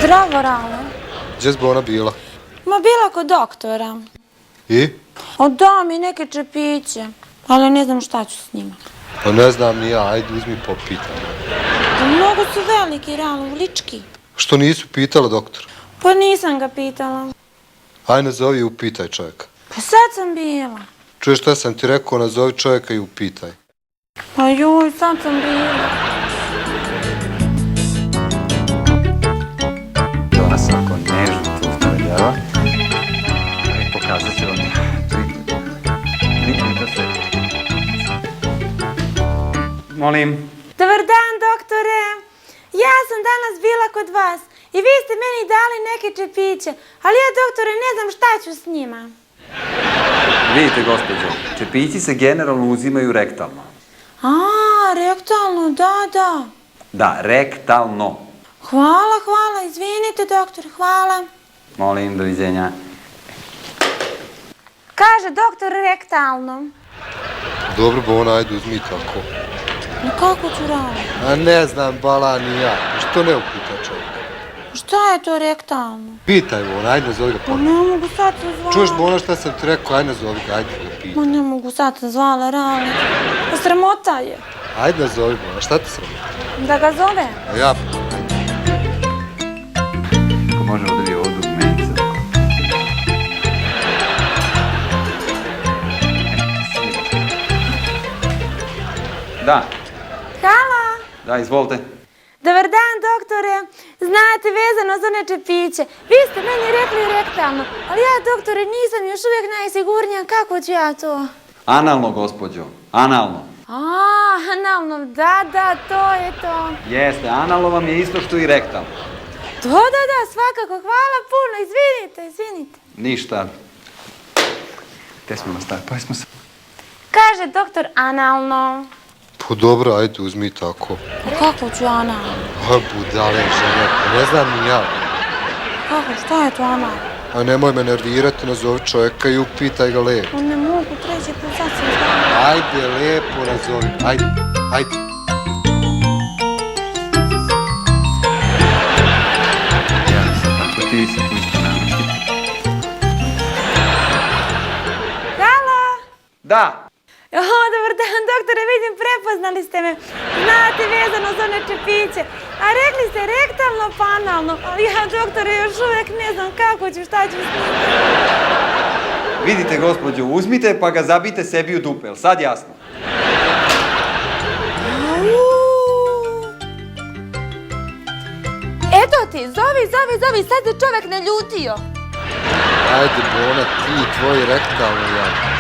Zdravo, Rale. Gdje bi ona bila? Ma bila kod doktora. I? Dao mi neke čepiće, ali ne znam šta ću s njima. Pa ne znam ni ja, ajde uzmi popitaj. Mnogo su veliki, Rale, lički. Što nisu pitala doktora? Pa nisam ga pitala. Aj nazovi i upitaj čovjeka. Pa sad sam bila. Čuješ šta sam ti rekao, nazovi čovjeka i upitaj. Pa joj, sad sam bila. Ona se oko nežno tu ustavljava. I pokazat će vam tri puta sve. Molim. Dobar dan, doktore. Ja sam danas bila kod vas i vi ste meni dali neke čepiće, ali ja, doktore, ne znam šta ću s njima. Vidite, gospođo, čepići se generalno uzimaju rektalno. A, rektalno, da. Da, rektalno. Hvala, izvinite, doktore, hvala. Molim, doviđenja. Kaže doktor rektalno. Dobro, bo ona, ajde uzmi tako. No kako ću raditi? A ne znam, bala ni ja. Što ne upita čovjeka? Šta je to rektalno? Pitaj ona, ajde nazovi ga Pa ponovno. ne mogu, sad sam zvala. Čuješ bo ona šta sam ti rekao, ajde nazovi ga, ajde ga pitaj. Ma ne mogu, sad sam zvala, Rale. Pa sramota je. Ajde nazovi bo ona, šta ti sramota? Da ga zove? A ja, Ako možemo da vi odu u meni sad. Da, Halo. da, izvolite. Dobar dan, doktore. Znate, vezano za one čepiće. Vi ste meni rekli rektalno, ali ja, doktore, nisam još uvijek najsigurnija kako ću ja to. Analno, gospođo, analno. Analno, da, to je to. Jeste, analno vam je isto što i rektalno. Da, svakako, hvala puno, izvinite. Ništa. Gde smo nastavili? Pa smo se... Kaže doktor analno. pa dobro, ajde uzmi tako. Pa kako ću analno? A budale žene, pa ne znam ni ja. Kako, šta je to analno? A nemoj me nervirati, nazovi čovjeka i upitaj ga lijepo. Pa ne mogu, treći put sad sam zvala. Ajde, lijepo nazovi, ajde. Ja sam tako ti si pusti namestiti. Halo? Da! Dobar dan, doktore, vidim, prepoznali ste me. Znate, vezano za one čepiće. A rekli ste rektalno pa analno, ali ja, doktore, još uvijek ne znam kako ću, šta ću s njim. Vidite, gospođo, uzmite pa ga zabite sebi u dupe, jel sad jasno? Eto ti, zovi, sad se čovjek naljutio. Ajde, bona, ti i tvoji rektalno ja.